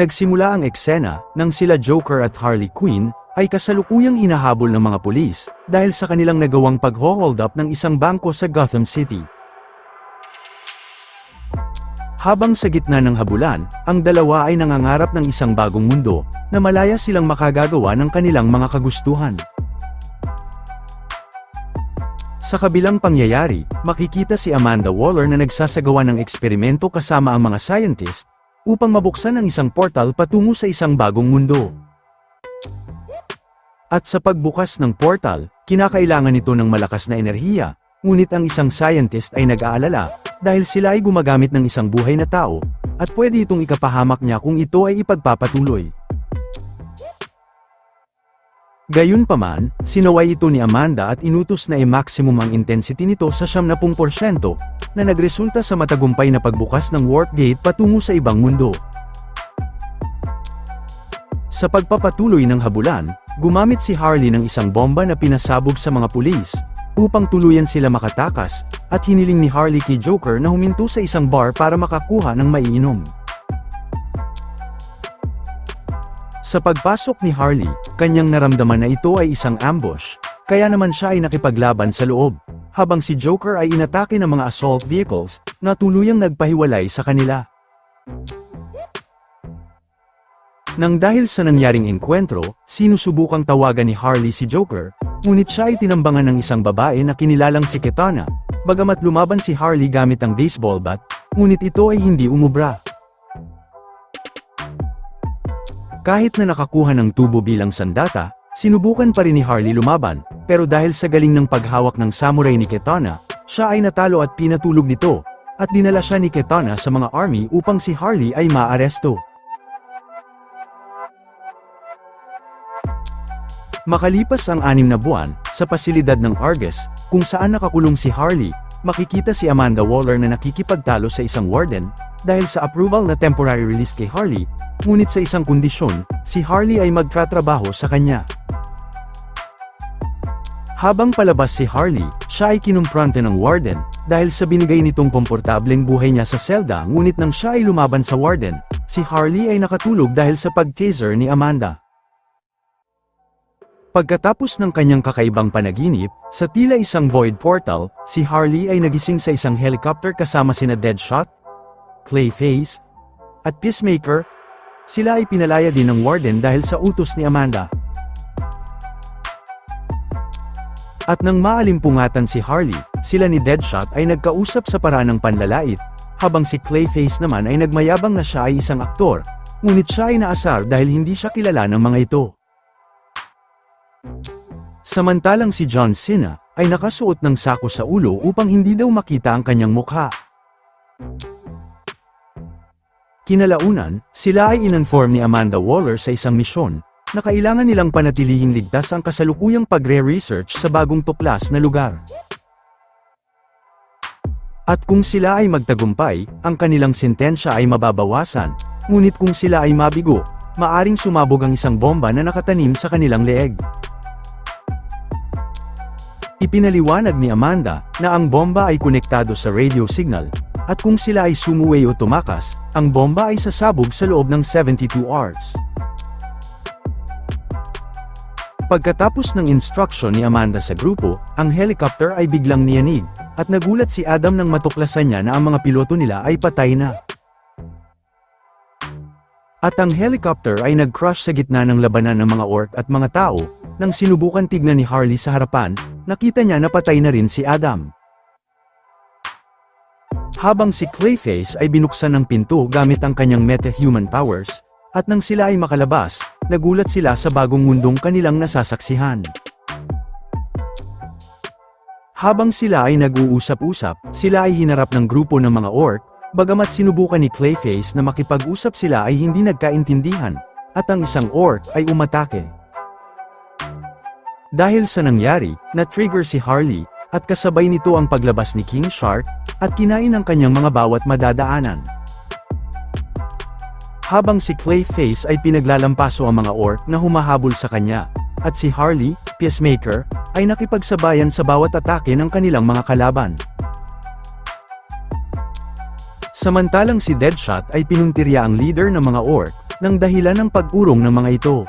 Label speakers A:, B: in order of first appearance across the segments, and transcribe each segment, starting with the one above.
A: Nagsimula ang eksena nang sila Joker at Harley Quinn ay kasalukuyang hinahabol ng mga pulis dahil sa kanilang nagawang pag-hold up ng isang bangko sa Gotham City. Habang sa gitna ng habulan, ang dalawa ay nangangarap ng isang bagong mundo na malaya silang makagagawa ng kanilang mga kagustuhan. Sa kabilang pangyayari, makikita si Amanda Waller na nagsasagawa ng eksperimento kasama ang mga scientist upang mabuksan ang isang portal patungo sa isang bagong mundo. At sa pagbukas ng portal, kinakailangan ito ng malakas na enerhiya, ngunit ang isang scientist ay nag-aalala dahil sila ay gumagamit ng isang buhay na tao at pwede itong ikapahamak niya kung ito ay ipagpapatuloy. Gayunpaman, sinaway ito ni Amanda at inutos na i-maximum ang intensity nito sa 70% na nagresulta sa matagumpay na pagbukas ng warp gate patungo sa ibang mundo. Sa pagpapatuloy ng habulan, gumamit si Harley ng isang bomba na pinasabog sa mga pulis upang tuluyan sila makatakas, at hiniling ni Harley kay Joker na huminto sa isang bar para makakuha ng maiinom. Sa pagpasok ni Harley, kanyang naramdaman na ito ay isang ambush, kaya naman siya ay nakipaglaban sa loob, habang si Joker ay inatake ng mga assault vehicles na tuluyang nagpahiwalay sa kanila. Nang dahil sa nangyaring enkwentro, sinusubukang tawagan ni Harley si Joker, ngunit siya ay tinambangan ng isang babae na kinilalang si Kitana, bagamat lumaban si Harley gamit ang baseball bat, ngunit ito ay hindi umubra. Kahit na nakakuha ng tubo bilang sandata, sinubukan pa rin ni Harley lumaban, pero dahil sa galing ng paghawak ng samurai ni Kitana, siya ay natalo at pinatulog nito, at dinala siya ni Kitana sa mga army upang si Harley ay maaresto. Makalipas ang 6 na buwan, sa pasilidad ng Argus, kung saan nakakulong si Harley, makikita si Amanda Waller na nakikipagtalo sa isang warden, dahil sa approval na temporary release kay Harley, ngunit sa isang kondisyon, si Harley ay magtatrabaho sa kanya. Habang palabas si Harley, siya ay kinumpronte ng warden, dahil sa binigay nitong komportableng buhay niya sa selda, ngunit nang siya ay lumaban sa warden, si Harley ay nakatulog dahil sa pag-taser ni Amanda. Pagkatapos ng kanyang kakaibang panaginip, sa tila isang void portal, si Harley ay nagising sa isang helicopter kasama sina Deadshot, Clayface, at Peacemaker. Sila ay pinalaya din ng warden dahil sa utos ni Amanda. At nang maalimpungatan si Harley, sila ni Deadshot ay nagkausap sa paraan ng panlalait, habang si Clayface naman ay nagmayabang na siya ay isang aktor, ngunit siya ay naasar dahil hindi siya kilala ng mga ito. Samantalang si John Cena ay nakasuot ng sako sa ulo upang hindi daw makita ang kanyang mukha. Kinalaunan, sila ay in-inform ni Amanda Waller sa isang misyon na kailangan nilang panatilihing ligtas ang kasalukuyang pagre-research sa bagong tuklas na lugar. At kung sila ay magtagumpay, ang kanilang sentensya ay mababawasan, ngunit kung sila ay mabigo, maaring sumabog ang isang bomba na nakatanim sa kanilang leeg. Ipinaliwanag ni Amanda na ang bomba ay konektado sa radio signal, at kung sila ay sumuway o tumakas, ang bomba ay sasabog sa loob ng 72 hours. Pagkatapos ng instruction ni Amanda sa grupo, ang helicopter ay biglang niyanig, at nagulat si Adam nang matuklasan niya na ang mga piloto nila ay patay na. At ang helicopter ay nag-crash sa gitna ng labanan ng mga orc at mga tao. Nang sinubukan tignan ni Harley sa harapan, nakita niya na patay na rin si Adam. Habang si Clayface ay binuksan ng pinto gamit ang kanyang meta-human powers, at nang sila ay makalabas, nagulat sila sa bagong mundong kanilang nasasaksihan. Habang sila ay nag-uusap-usap, sila ay hinarap ng grupo ng mga orc, bagamat sinubukan ni Clayface na makipag-usap sila ay hindi nagkaintindihan, at ang isang orc ay umatake. Dahil sa nangyari, na-trigger si Harley, at kasabay nito ang paglabas ni King Shark, at kinain ang kanyang mga bawat madadaanan. Habang si Clayface ay pinaglalampaso ang mga orc na humahabol sa kanya, at si Harley, Peacemaker, ay nakipagsabayan sa bawat atake ng kanilang mga kalaban. Samantalang si Deadshot ay pinuntirya ang leader ng mga orc, ng dahilan ng pag-urong ng mga ito.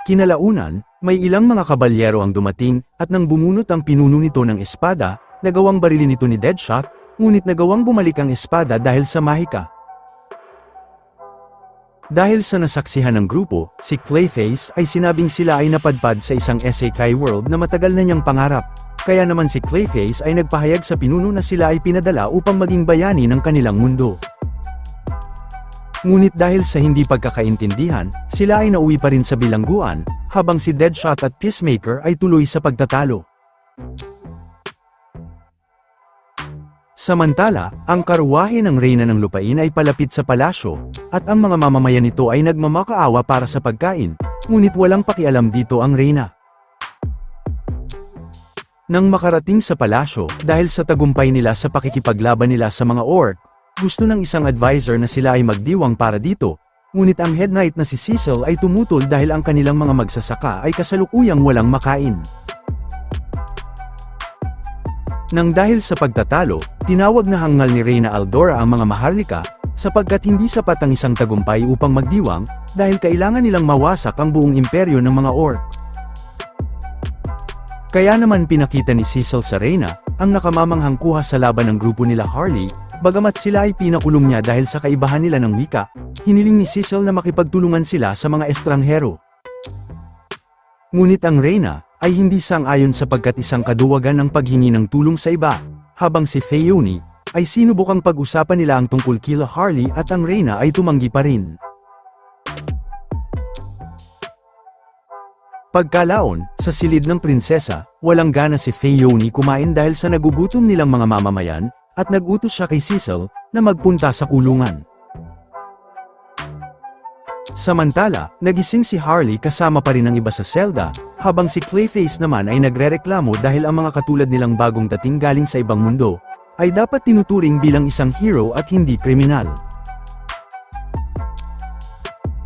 A: Kinalaunan, may ilang mga kabalyero ang dumating, at nang bumunot ang pinuno nito ng espada, nagawang barilin ito ni Deadshot, ngunit nagawang bumalik ang espada dahil sa mahika. Dahil sa nasaksihan ng grupo, si Clayface ay sinabing sila ay napadpad sa isang isekai world na matagal na niyang pangarap, kaya naman si Clayface ay nagpahayag sa pinuno na sila ay pinadala upang maging bayani ng kanilang mundo. Ngunit dahil sa hindi pagkakaintindihan, sila ay nauwi pa rin sa bilangguan, habang si Deadshot at Peacemaker ay tuloy sa pagtatalo. Samantala, ang karwahe ng Reyna ng Lupain ay palapit sa palasyo, at ang mga mamamayan nito ay nagmamakaawa para sa pagkain, ngunit walang pakialam dito ang Reyna. Nang makarating sa palasyo, dahil sa tagumpay nila sa pakikipaglaban nila sa mga orc, gusto ng isang advisor na sila ay magdiwang para dito, ngunit ang head knight na si Cecil ay tumutol dahil ang kanilang mga magsasaka ay kasalukuyang walang makain. Nang dahil sa pagtatalo, tinawag na hangal ni Reyna Aldora ang mga maharlika, sapagkat hindi sapat ang isang tagumpay upang magdiwang, dahil kailangan nilang mawasak ang buong imperyo ng mga orc. Kaya naman pinakita ni Cecil sa Reyna, ang nakamamanghang kuha sa laban ng grupo nila Harley, bagamat sila ay pinakulong niya dahil sa kaibahan nila ng wika, hiniling ni Cecil na makipagtulungan sila sa mga estranghero. Ngunit ang Reyna ay hindi sang-ayon sapagkat isang kaduwagan ang paghingi ng tulong sa iba, habang si Fayoni ay sinubukang pag-usapan nila ang tungkol kila Harley at ang Reyna ay tumanggi pa rin. Pagkalaon, sa silid ng prinsesa, walang gana si Fayoni kumain dahil sa nagugutom nilang mga mamamayan, at nag-utos siya kay Cecil na magpunta sa kulungan. Samantala, nagising si Harley kasama pa rin ang iba sa selda, habang si Clayface naman ay nagrereklamo dahil ang mga katulad nilang bagong dating galing sa ibang mundo, ay dapat tinuturing bilang isang hero at hindi kriminal.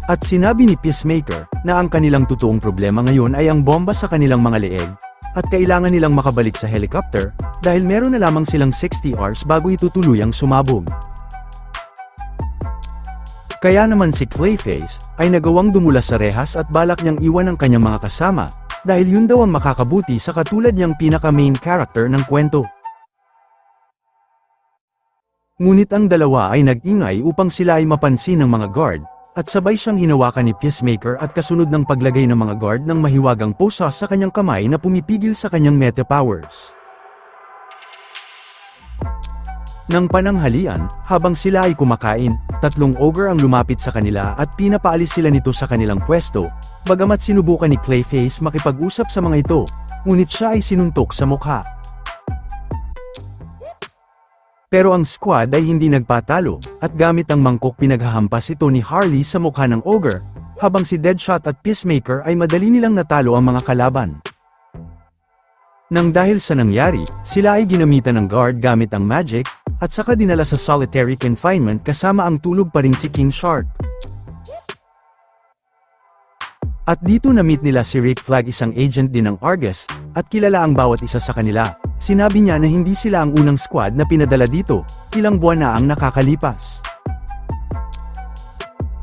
A: At sinabi ni Peacemaker, na ang kanilang totoong problema ngayon ay ang bomba sa kanilang mga leeg, at kailangan nilang makabalik sa helicopter, dahil meron na lamang silang 60 hours bago ito tuluyang sumabog. Kaya naman si Clayface, ay nagawang dumula sa rehas at balak niyang iwan ang kanyang mga kasama, dahil yun daw ang makakabuti sa katulad niyang pinaka-main character ng kwento. Ngunit ang dalawa ay nag-ingay upang sila ay mapansin ng mga guard, at sabay siyang hinawakan ni Peacemaker at kasunod ng paglagay ng mga guard ng mahiwagang posa sa kanyang kamay na pumipigil sa kanyang meta powers. Nang pananghalian, habang sila ay kumakain, tatlong ogre ang lumapit sa kanila at pinapaalis sila nito sa kanilang pwesto, bagamat sinubukan ni Clayface makipag-usap sa mga ito, ngunit siya ay sinuntok sa mukha. Pero ang squad ay hindi nagpatalo, at gamit ang mangkok pinaghahampas ito ni Harley sa mukha ng ogre, habang si Deadshot at Peacemaker ay madali nilang natalo ang mga kalaban. Nang dahil sa nangyari, sila ay ginamitan ng guard gamit ang magic, at saka dinala sa solitary confinement kasama ang tulog pa ring si King Shark. At dito na-meet nila si Rick Flag, isang agent din ng Argus, at kilala ang bawat isa sa kanila. Sinabi niya na hindi sila ang unang squad na pinadala dito, ilang buwan na ang nakakalipas.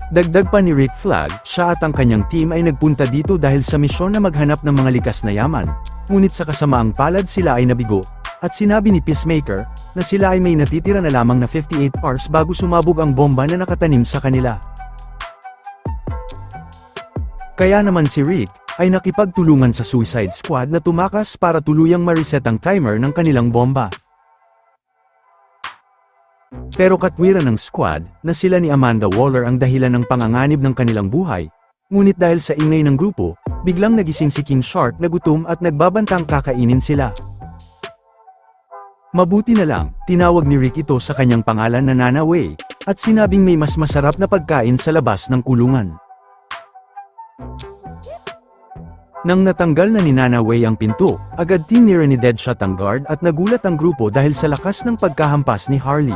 A: Dagdag pa ni Rick Flag, siya at ang kanyang team ay nagpunta dito dahil sa misyon na maghanap ng mga likas na yaman, ngunit sa kasamaang palad sila ay nabigo, at sinabi ni Peacemaker, na sila ay may natitira na lamang na 58 hours bago sumabog ang bomba na nakatanim sa kanila. Kaya naman si Rick, ay nakipagtulungan sa Suicide Squad na tumakas para tuluyang ma-reset ang timer ng kanilang bomba. Pero katwiran ng squad, na sila ni Amanda Waller ang dahilan ng panganganib ng kanilang buhay, ngunit dahil sa ingay ng grupo, biglang nagising si King Shark na gutom at nagbabantang kakainin sila. Mabuti na lang, tinawag ni Rick ito sa kanyang pangalan na Nana Way, at sinabing may mas masarap na pagkain sa labas ng kulungan. Nang natanggal na ni Nana Way ang pinto, agad tinira ni Deadshot ang guard at nagulat ang grupo dahil sa lakas ng pagkahampas ni Harley.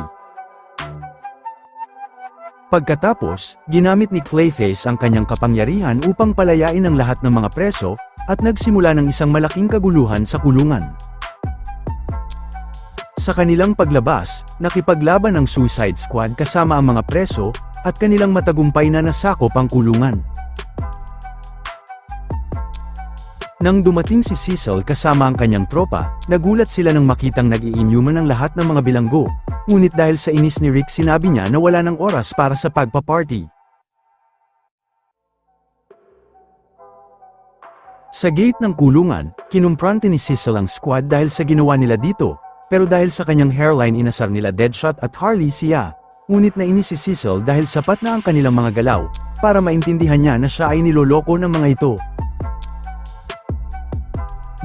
A: Pagkatapos, ginamit ni Clayface ang kanyang kapangyarihan upang palayain ang lahat ng mga preso, at nagsimula ng isang malaking kaguluhan sa kulungan. Sa kanilang paglabas, nakipaglaban ang Suicide Squad kasama ang mga preso, at kanilang matagumpay na nasakop ang kulungan. Nang dumating si Cecil kasama ang kanyang tropa, nagulat sila nang makitang nag-iinyuman ang lahat ng mga bilanggo, ngunit dahil sa inis ni Rick sinabi niya na wala ng oras para sa pagpa-party. Sa gate ng kulungan, kinumprante ni Cecil ang squad dahil sa ginawa nila dito, pero dahil sa kanyang hairline inasar nila Deadshot at Harley siya, ngunit nainis si Cecil dahil sapat na ang kanilang mga galaw, para maintindihan niya na siya ay niloloko ng mga ito.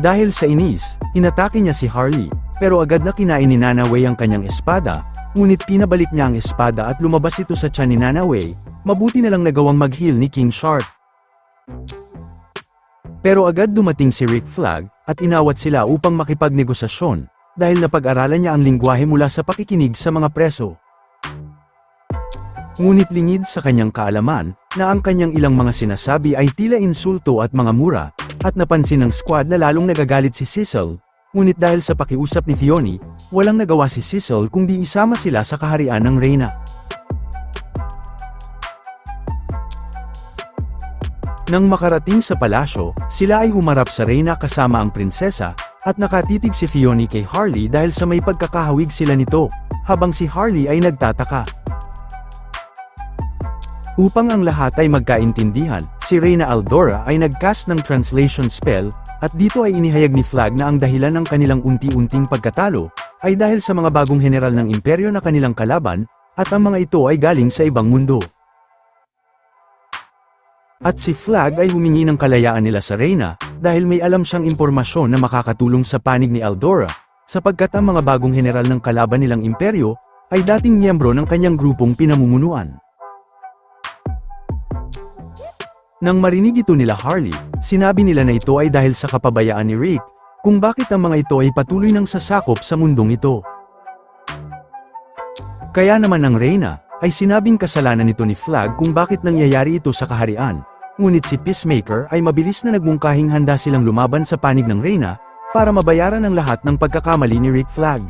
A: Dahil sa inis, inatake niya si Harley, pero agad na kinain ni Nanaway ang kanyang espada, ngunit pinabalik niya ang espada at lumabas ito sa tiyan ni Nanaway, mabuti na lang nagawang mag-heal ni King Shark. Pero agad dumating si Rick Flag, at inawat sila upang makipagnegosasyon, dahil napag-aralan niya ang lingwahe mula sa pakikinig sa mga preso. Ngunit lingid sa kanyang kaalaman, na ang kanyang ilang mga sinasabi ay tila insulto at mga mura, at napansin ng squad na lalong nagagalit si Cecil, ngunit dahil sa pakiusap ni Fiona, walang nagawa si Cecil kundi isama sila sa kaharian ng Reyna. Nang makarating sa palasyo, sila ay humarap sa Reyna kasama ang prinsesa, at nakatitig si Fiona kay Harley dahil sa may pagkakahawig sila nito, habang si Harley ay nagtataka. Upang ang lahat ay magkaintindihan, si Reyna Aldora ay nag-cast ng translation spell, at dito ay inihayag ni Flag na ang dahilan ng kanilang unti-unting pagkatalo, ay dahil sa mga bagong general ng imperyo na kanilang kalaban, at ang mga ito ay galing sa ibang mundo. At si Flag ay humingi ng kalayaan nila sa Reyna, dahil may alam siyang impormasyon na makakatulong sa panig ni Aldora, sapagkat ang mga bagong general ng kalaban nilang imperyo, ay dating miyembro ng kanyang grupong pinamumunuan. Nang marinig ito nila Harley, sinabi nila na ito ay dahil sa kapabayaan ni Rick, kung bakit ang mga ito ay patuloy nang sasakop sa mundong ito. Kaya naman ang Reyna, ay sinabing kasalanan nito ni Flag kung bakit nangyayari ito sa kaharian, ngunit si Peacemaker ay mabilis na nagmungkahing handa silang lumaban sa panig ng Reyna, para mabayaran ang lahat ng pagkakamali ni Rick Flag.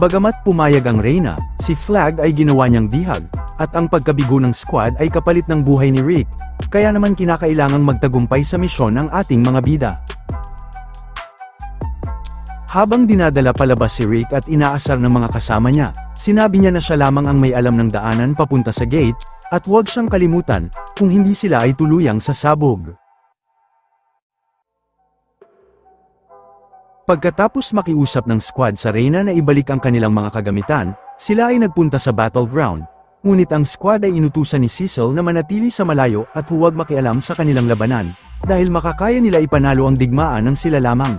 A: Bagamat pumayag ang Reyna, si Flag ay ginawa niyang bihag, at ang pagkabigo ng squad ay kapalit ng buhay ni Rick, kaya naman kinakailangang magtagumpay sa misyon ang ating mga bida. Habang dinadala palabas si Rick at inaasar ng mga kasama niya, sinabi niya na siya lamang ang may alam ng daanan papunta sa gate, at huwag siyang kalimutan, kung hindi sila ay tuluyang sasabog. Pagkatapos makiusap ng squad sa Reyna na ibalik ang kanilang mga kagamitan, sila ay nagpunta sa battleground, ngunit ang squad ay inutusan ni Cecil na manatili sa malayo at huwag makialam sa kanilang labanan, dahil makakaya nila ipanalo ang digmaan ng sila lamang.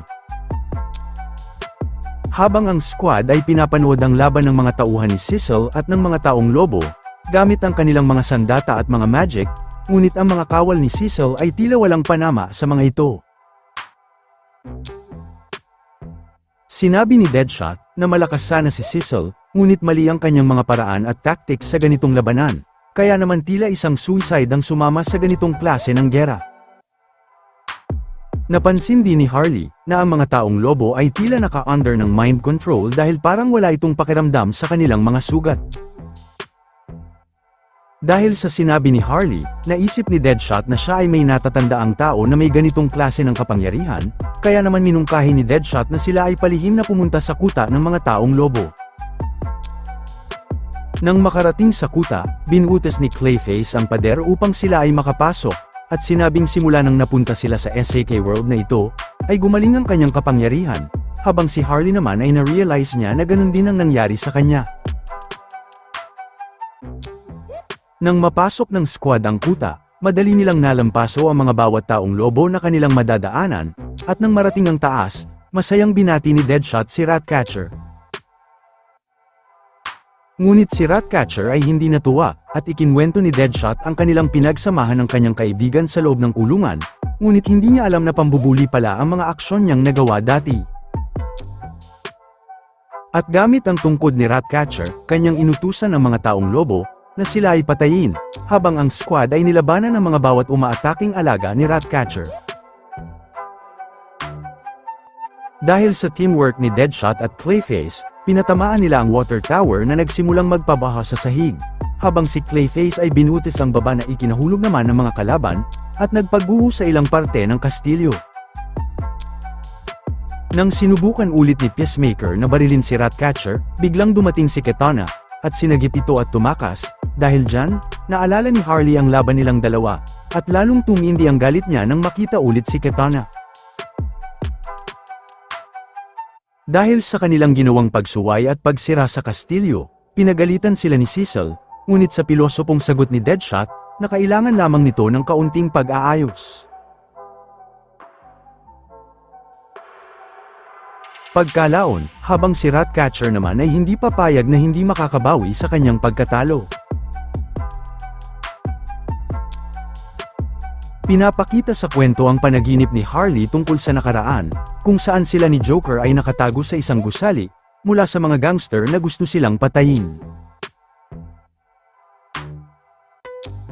A: Habang ang squad ay pinapanood ang laban ng mga tauhan ni Cecil at ng mga taong lobo, gamit ang kanilang mga sandata at mga magic, ngunit ang mga kawal ni Cecil ay tila walang panama sa mga ito. Sinabi ni Deadshot, na malakas sana si Cecil, ngunit mali ang kanyang mga paraan at tactics sa ganitong labanan, kaya naman tila isang suicide ang sumama sa ganitong klase ng gera. Napansin din ni Harley, na ang mga taong lobo ay tila naka-under ng mind control dahil parang wala itong pakiramdam sa kanilang mga sugat. Dahil sa sinabi ni Harley, naisip ni Deadshot na siya ay may natatandaang tao na may ganitong klase ng kapangyarihan, kaya naman minungkahi ni Deadshot na sila ay palihim na pumunta sa kuta ng mga taong lobo. Nang makarating sa kuta, binutas ni Clayface ang pader upang sila ay makapasok, at sinabing simula nang napunta sila sa SAK World na ito, ay gumaling ang kanyang kapangyarihan, habang si Harley naman ay na-realize niya na ganun din ang nangyari sa kanya. Nang mapasok ng squad ang kuta, madali nilang nalampaso ang mga bawat taong lobo na kanilang madadaanan, at nang marating ang taas, masayang binati ni Deadshot si Ratcatcher. Ngunit si Ratcatcher ay hindi natuwa, at ikinwento ni Deadshot ang kanilang pinagsamahan ng kanyang kaibigan sa loob ng kulungan, ngunit hindi niya alam na pambubuli pala ang mga aksyon niyang nagawa dati. At gamit ang tungkod ni Ratcatcher, kanyang inutusan ang mga taong lobo, na sila ay patayin, habang ang squad ay nilabanan ng mga bawat umaataking alaga ni Ratcatcher. Dahil sa teamwork ni Deadshot at Clayface, pinatamaan nila ang water tower na nagsimulang magpabaha sa sahig, habang si Clayface ay binutis ang baba na ikinahulog naman ng mga kalaban, at nagpagguho sa ilang parte ng kastilyo. Nang sinubukan ulit ni Peacemaker na barilin si Ratcatcher, biglang dumating si Kitana, at sinagip ito at tumakas. Dahil dyan, naalala ni Harley ang laban nilang dalawa, at lalong tumindi ang galit niya nang makita ulit si Kitana. Dahil sa kanilang ginawang pagsuway at pagsira sa kastilyo, pinagalitan sila ni Cecil, ngunit sa pilosopong sagot ni Deadshot, na kailangan lamang nito ng kaunting pag-aayos. Pagkalaon, habang si Ratcatcher naman ay hindi papayag na hindi makakabawi sa kanyang pagkatalo. Pinapakita sa kwento ang panaginip ni Harley tungkol sa nakaraan, kung saan sila ni Joker ay nakatago sa isang gusali, mula sa mga gangster na gusto silang patayin.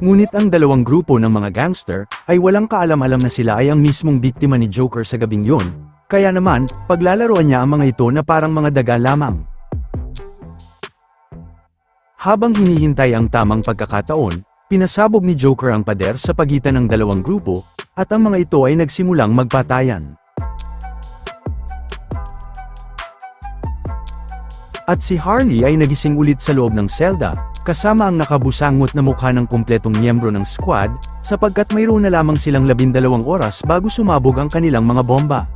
A: Ngunit ang dalawang grupo ng mga gangster, ay walang kaalam-alam na sila ay ang mismong biktima ni Joker sa gabing yon, kaya naman, paglalaroan niya ang mga ito na parang mga daga lamang. Habang hinihintay ang tamang pagkakataon, pinasabog ni Joker ang pader sa pagitan ng dalawang grupo, at ang mga ito ay nagsimulang magpatayan. At si Harley ay nagising ulit sa loob ng selda, kasama ang nakabusangot na mukha ng kumpletong miyembro ng squad, sapagkat mayroon na lamang silang 12 oras bago sumabog ang kanilang mga bomba.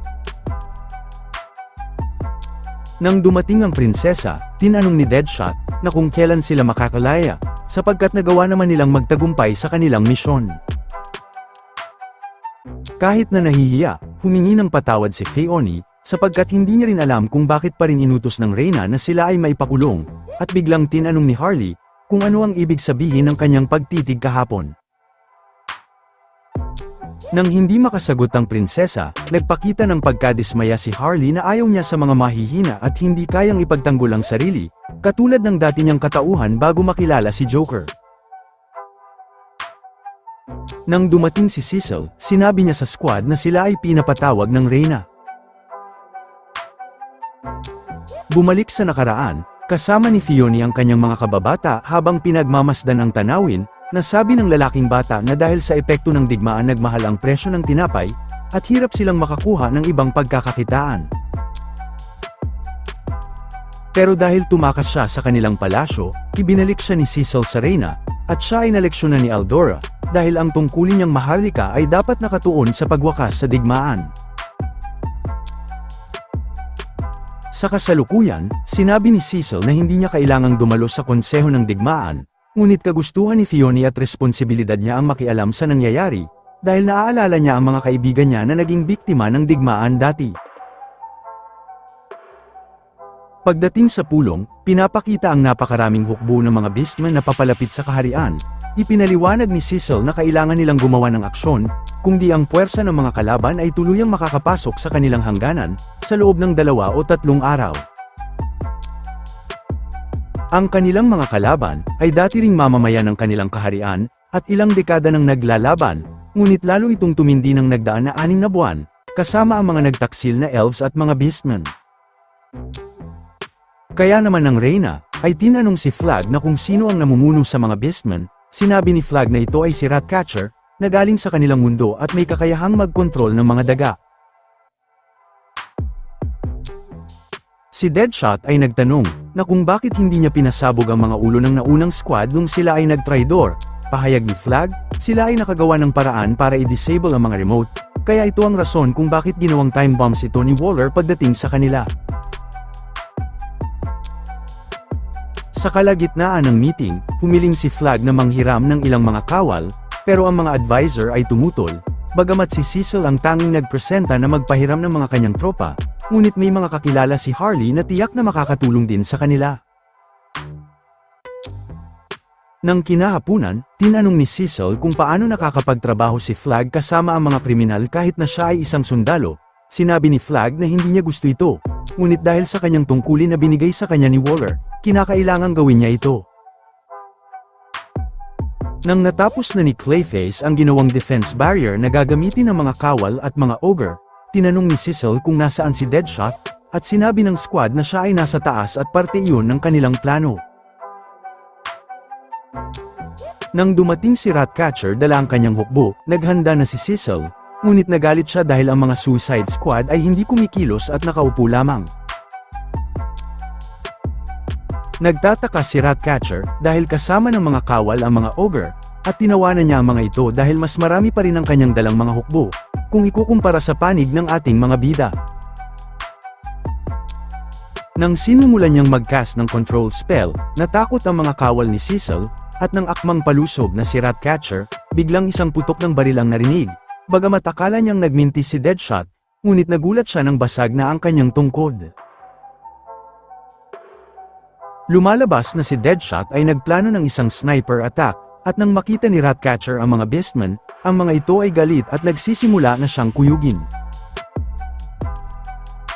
A: Nang dumating ang prinsesa, tinanong ni Deadshot, na kung kailan sila makakalaya, sapagkat nagawa naman nilang magtagumpay sa kanilang misyon. Kahit na nahihiya, humingi ng patawad si Feony, sapagkat hindi niya rin alam kung bakit pa rin inutos ng Reyna na sila ay maipakulong, at biglang tinanong ni Harley, kung ano ang ibig sabihin ng kanyang pagtitig kahapon. Nang hindi makasagot ang prinsesa, nagpakita ng pagkadismaya si Harley na ayaw niya sa mga mahihina at hindi kayang ipagtanggol ang sarili, katulad ng dati niyang katauhan bago makilala si Joker. Nang dumating si Cecil, sinabi niya sa squad na sila ay pinapatawag ng Reyna. Bumalik sa nakaraan, kasama ni Feony ang kanyang mga kababata habang pinagmamasdan ang tanawin, nasabi ng lalaking bata na dahil sa epekto ng digmaan nagmahal ang presyo ng tinapay, at hirap silang makakuha ng ibang pagkakakitaan. Pero dahil tumakas siya sa kanilang palasyo, ibinalik siya ni Cecil sa Reyna, at siya ay naleksyonan ni Eldora, dahil ang tungkulin niyang maharlika ay dapat nakatuon sa pagwakas sa digmaan. Sa kasalukuyan, sinabi ni Cecil na hindi niya kailangang dumalo sa konseho ng digmaan, ngunit kagustuhan ni Feony at responsibilidad niya ang makialam sa nangyayari, dahil naaalala niya ang mga kaibigan niya na naging biktima ng digmaan dati. Pagdating sa pulong, pinapakita ang napakaraming hukbo ng mga beastmen na papalapit sa kaharian. Ipinaliwanag ni Cecil na kailangan nilang gumawa ng aksyon, kung di ang puwersa ng mga kalaban ay tuluyang makakapasok sa kanilang hangganan, sa loob ng 2 o 3 araw. Ang kanilang mga kalaban, ay dati ring mamamayan ng kanilang kaharian, at ilang dekada nang naglalaban, ngunit lalo itong tumindi ng nagdaan na 6 na buwan, kasama ang mga nagtaksil na elves at mga beastmen. Kaya naman ng Reyna, ay tinanong si Flag na kung sino ang namumuno sa mga beastmen, sinabi ni Flag na ito ay si Ratcatcher, na galing sa kanilang mundo at may kakayahang magkontrol ng mga daga. Si Deadshot ay nagtanong, na kung bakit hindi niya pinasabog ang mga ulo ng naunang squad nung sila ay nagtraidor. Pahayag ni Flag, sila ay nakagawa ng paraan para i-disable ang mga remote, kaya ito ang rason kung bakit ginawang time bombs ito ni Waller pagdating sa kanila. Sa kalagitnaan ng meeting, humiling si Flag na manghiram ng ilang mga kawal, pero ang mga advisor ay tumutol, bagamat si Cecil ang tanging nagpresenta na magpahiram ng mga kanyang tropa, ngunit may mga kakilala si Harley na tiyak na makakatulong din sa kanila. Nang kinahapunan, tinanong ni Cecil kung paano nakakapagtrabaho si Flag kasama ang mga kriminal kahit na siya ay isang sundalo. Sinabi ni Flag na hindi niya gusto ito, ngunit dahil sa kanyang tungkulin na binigay sa kanya ni Waller, kinakailangang gawin niya ito. Nang natapos na ni Clayface ang ginawang defense barrier na gagamitin ng mga kawal at mga ogre, tinanong ni Cecil kung nasaan si Deadshot, at sinabi ng squad na siya ay nasa taas at parte iyon ng kanilang plano. Nang dumating si Ratcatcher dala ang kanyang hukbo, naghanda na si Cecil, ngunit nagalit siya dahil ang mga Suicide Squad ay hindi kumikilos at nakaupo lamang. Nagtataka si Ratcatcher dahil kasama ng mga kawal ang mga ogre, at tinawanan niya ang mga ito dahil mas marami pa rin ang kanyang dalang mga hukbo, kung ikukumpara sa panig ng ating mga bida. Nang sinimulan niyang mag-cast ng control spell, natakot ang mga kawal ni Cecil, at nang akmang palusob na si Ratcatcher, biglang isang putok ng baril ang narinig, bagamat akala niyang nagminti si Deadshot, ngunit nagulat siya nang basag na ang kanyang tungkod. Lumalabas na si Deadshot ay nagplano ng isang sniper attack, at nang makita ni Ratcatcher ang mga beastmen, ang mga ito ay galit at nagsisimula na siyang kuyugin.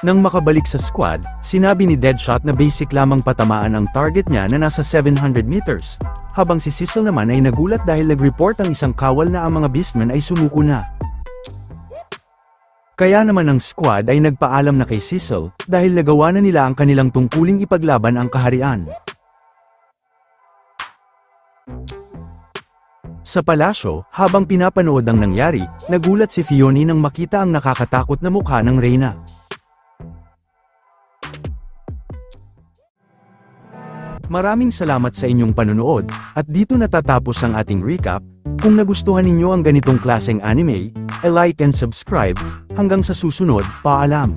A: Nang makabalik sa squad, sinabi ni Deadshot na basic lamang patamaan ang target niya na nasa 700 meters, habang si Cecil naman ay nagulat dahil nag-report ang isang kawal na ang mga beastmen ay sumuko na. Kaya naman ang squad ay nagpaalam na kay Cecil, dahil nagawa na nila ang kanilang tungkuling ipaglaban ang kaharian. Sa palasyo, habang pinapanood ang nangyari, nagulat si Fiona nang makita ang nakakatakot na mukha ng Reyna. Maraming salamat sa inyong panonood, at dito natatapos ang ating recap. Kung nagustuhan ninyo ang ganitong klaseng anime, like and subscribe. Hanggang sa susunod, paalam!